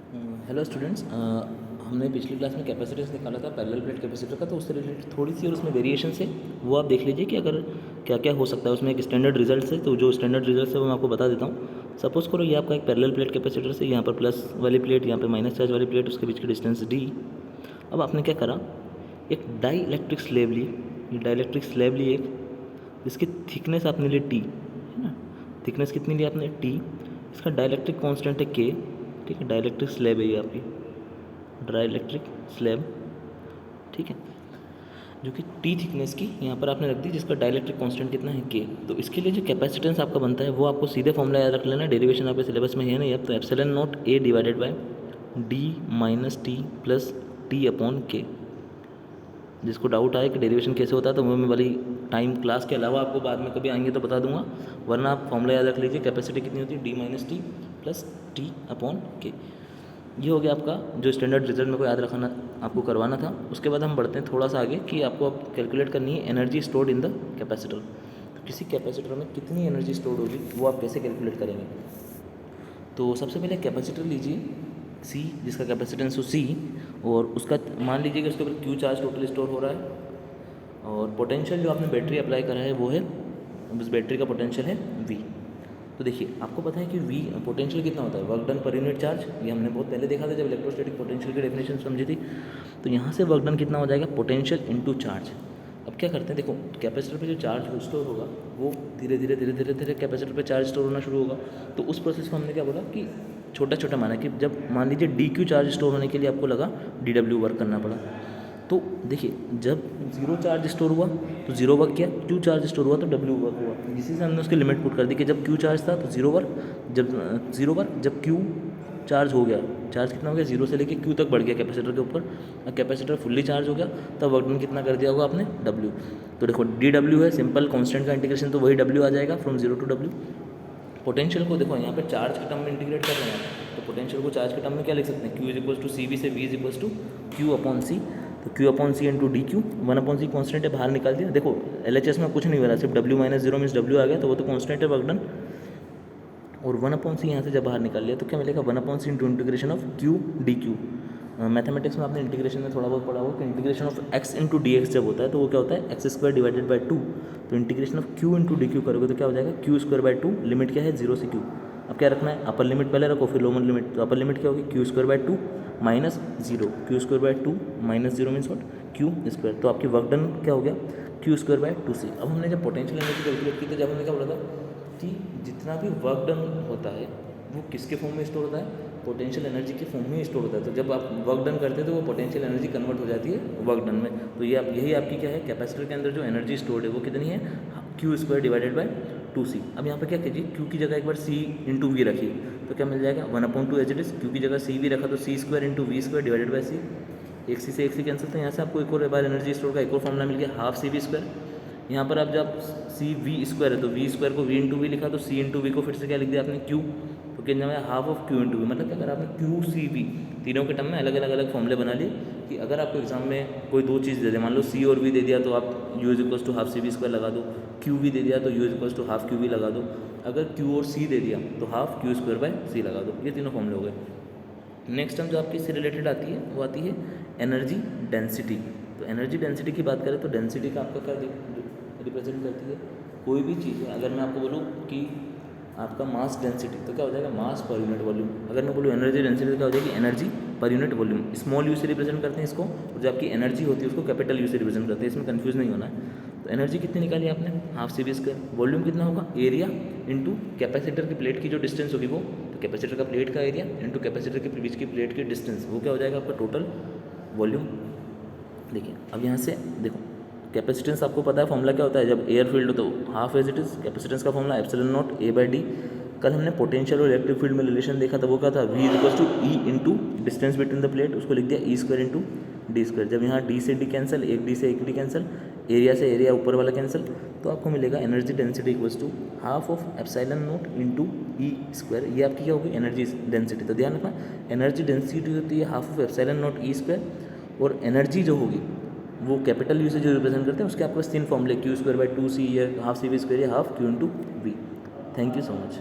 Hello students, हमने पिछली class में कैपेसिटेंस निकाला था पैरेलल प्लेट कैपेसिटर का, तो उससे रिलेटेड थोड़ी सी और उसमें वेरिएशंस है, वो आप देख लीजिए कि अगर क्या क्या हो सकता है। उसमें एक स्टैंडर्ड रिजल्ट है, तो जो स्टैंडर्ड रिजल्ट है वो मैं आपको बता देता हूँ। सपोज करो ये आपका एक पैरेलल प्लेट कैपेसिटर से, यहाँ पर प्लस वाली प्लेट, यहाँ पर माइनस चार्ज वाली प्लेट, उसके बीच की डिस्टेंस डी। अब आपने क्या करा, एक डाई इलेक्ट्रिक स्लैब ली, ये डाई इलेक्ट्रिक स्लैब ली एक, इसकी थिकनेस आपने ली टी, है ना। थिकनेस कितनी ली आपने, टी। इसका डाई इलेक्ट्रिक कॉन्स्टेंट है के, ठीक है। डाई इलेक्ट्रिक स्लैब है ये आपकी, ड्राई इलेक्ट्रिक स्लैब, ठीक है, जो कि टी थिकनेस की यहाँ पर आपने रख दी, जिसका डाइलेक्ट्रिक कांस्टेंट कितना है के। तो इसके लिए जो कैपेसिटेंस आपका बनता है वो आपको सीधे फॉर्मूला याद रख लेना, डेरिवेशन आपके सिलेबस में है ना। अब तो epsilon naught A divided by D minus T plus T upon के। जिसको डाउट आए कि डेरिवेशन कैसे होता है, तो मैं वाली टाइम क्लास के अलावा आपको बाद में कभी आएंगे तो बता दूंगा, वरना आप फॉर्मूला याद रख लीजिए। कैपेसिटी कितनी होती है, D minus T plus T upon के। ये हो गया आपका जो स्टैंडर्ड रिजल्ट मेरे को याद रखना आपको करवाना था। उसके बाद हम बढ़ते हैं थोड़ा सा आगे कि आपको अब कैलकुलेट करनी है energy stored in the capacitor. तो किसी कैपेसिटर में कितनी एनर्जी स्टोर्ड होगी वो आप कैसे कैलकुलेट करेंगे। तो सबसे पहले कैपेसिटर लीजिए सी, जिसका कैपेसिटेंस हो सी, और उसका मान लीजिए कि उसके ऊपर क्यू चार्ज टोटल स्टोर हो रहा है, और पोटेंशियल जो आपने बैटरी अप्लाई करा है वो है, उस बैटरी का पोटेंशियल है वी। तो देखिए आपको पता है कि वी पोटेंशियल कितना होता है, work done per unit charge. ये हमने बहुत पहले देखा था जब इलेक्ट्रोस्टैटिक पोटेंशियल की डेफिनेशन समझी थी। तो यहाँ से वर्क डन कितना हो जाएगा, पोटेंशियल इनटू चार्ज। अब क्या करते हैं, देखो कैपेसिटर पे जो चार्ज स्टोर होगा वो धीरे धीरे धीरे धीरे धीरे कैपेसिटर पे चार्ज स्टोर होना शुरू होगा। तो उस प्रोसेस को हमने क्या बोला कि छोटा छोटा माना, कि जब मान लीजिए डी क्यू चार्ज स्टोर होने के लिए आपको लगा डी डब्ल्यू वर्क करना पड़ा। तो देखिए जब जीरो चार्ज स्टोर हुआ तो जीरो वर्क किया, क्यू चार्ज स्टोर हुआ तो डब्ल्यू वर्क हुआ। इसी से हमने उसकी लिमिट पुट कर दी कि जब क्यू चार्ज था तो जीरो वर्क, जब जीरो वर्क, जब क्यू चार्ज हो गया, चार्ज कितना हो गया, जीरो से लेके क्यू तक बढ़ गया कैपेसिटर के ऊपर, और कैपेसिटर फुल्ली चार्ज हो गया, तब वर्क डन कितना कर दिया होगा आपने, डब्ल्यू। तो देखो डी डब्ल्यू है, सिंपल कॉन्स्टेंट का इंटीग्रेशन, तो वही डब्ल्यू आ जाएगा from zero to W. Potential को देखो यहाँ पे चार्ज के टर्म में इंटीग्रेट कर रहे हैं, तो पोटेंशियल को चार्ज के टर्म में क्या लिख सकते हैं, Q is equals to C V से V is equals to Q upon C. तो Q upon C into D Q, one upon C constant है, बाहर निकाल दिया। देखो एल एच एस में कुछ नहीं हो रहा, सिर्फ W minus zero means W आ गया, तो वो तो कॉन्स्टेंट है वर्क डन। और वन अपॉन सी यहाँ से जब बाहर निकाल लिया तो क्या मिलेगा, one upon C into integration of Q D Q. Mathematics में आपने इंटीग्रेशन में थोड़ा बहुत पढ़ा होगा कि integration of X into D X जब होता है तो वो क्या होता है, X square divided by two. तो integration of Q into D Q करोगे तो क्या हो जाएगा, Q square by to. Limit क्या है, जीरो से क्यू। अब क्या रखना है, अपर लिमिट पहले रखो फिर लोअर लिमिट। तो अपर लिमिट क्या होगी, Q square by to minus zero, Q square by to minus zero means what, Q square. तो आपकी वर्क डन क्या हो गया, Q square by two C. अब हमने जब पोटेंशियल एनर्जी कैलकुलेट की तो जब हमने क्या बोला था कि जितना भी वर्क डन होता है वो किसके फॉर्म में स्टोर होता है, पोटेंशियल एनर्जी के फॉर्म में स्टोर होता है। तो जब आप वर्क डन करते हैं तो वो पोटेंशियल एनर्जी कन्वर्ट हो जाती है वर्क डन में। तो ये आप यही आपकी क्या है, कैपेसिटर के अंदर जो एनर्जी स्टोर्ड है वो कितनी है, Q square divided by two C. अब यहाँ पे क्या कीजिए, क्यू की जगह एक बार सी इंटू वी रखिए, तो क्या मिल जाएगा, one upon two as it is, Q की जगह सी वी रखा तो C square into V square divided by C. एक सी से एक सी कैंसिल, तो यहाँ से आपको एक और बार एनर्जी स्टोर का एक और फॉर्मूला मिल गया, हाफ सी वी स्क्वायर। यहाँ पर आप जब सी वी स्क्वायर है तो वी स्क्वायर को वी इंटू वी लिखा, तो सी इंटू वी को फिर से क्या लिख दिया आपने, क्यू। तो कितना है, half of Q into V. मतलब अगर आपने क्यू सी वी तीनों के टर्म में अलग अलग अलग फॉर्मूले बना लिए कि अगर आपको एग्जाम में कोई दो चीज़ दे दे, मान लो सी और वी दे दिया तो आप U is equals to half C V square लगा दो, क्यू वी दे दिया तो U is equals to half Q V लगा दो, अगर क्यू और सी दे दिया तो half Q square by C लगा दो। ये तीनों फॉर्मूले हो गए। नेक्स्ट टर्म जो आपकी इससे रिलेटेड आती है वो आती है एनर्जी डेंसिटी। तो एनर्जी डेंसिटी की बात करें तो डेंसिटी का आपका क्या रिप्रेजेंट करती है, कोई भी चीज़ है, अगर मैं आपको बोलूँ कि आपका मास डेंसिटी तो क्या हो जाएगा, मास पर यूनिट वॉल्यूम। अगर मैं बोलूँ एनर्जी डेंसिटी तो क्या हो जाएगी, energy per unit volume. Small you से रिप्रेजेंट करते हैं इसको, और जो आपकी एनर्जी होती है उसको कैपिटल यू से रिप्रेजेंट करते हैं, इसमें कंफ्यूज नहीं होना है। तो एनर्जी कितनी निकाली आपने, half C V square. Volume कितना होगा, एरिया इंटू कैपेसिटर की प्लेट की जो डिस्टेंस होगी वो, तो कैपेसिटर का प्लेट का एरिया इंटू कैपेसिटर के बीच की प्लेट की डिस्टेंस, वो क्या हो जाएगा आपका टोटल वॉल्यूम। देखिए अब यहाँ से देखो कैपेसिटेंस आपको पता है फॉर्मूला क्या होता है, जब एयर फील्ड हो तो half as it is, capacitance का formula epsilon naught A by D. कल हमने पोटेंशियल और इलेक्ट्रिक फील्ड में रिलेशन देखा था, वो क्या था, V is equals to E into distance between the plate, उसको लिख दिया E square into D square. जब यहाँ डी से डी कैंसिल, एक डी से एक डी कैंसिल, एरिया से एरिया ऊपर वाला कैंसिल, तो आपको मिलेगा energy density equals to half of epsilon naught into E square. ये आपकी क्या होगी, एनर्जी डेंसिटी। तो ध्यान रखना एनर्जी डेंसिटी होती है half of epsilon not E square, और एनर्जी जो होगी वो कैपिटल यू से जो रिप्रेजेंट करते हैं उसके आपके पास तीन फॉर्मूले, Q square by two C, या हाफ सी वी स्क्वायर, या half Q into V. Thank you so much.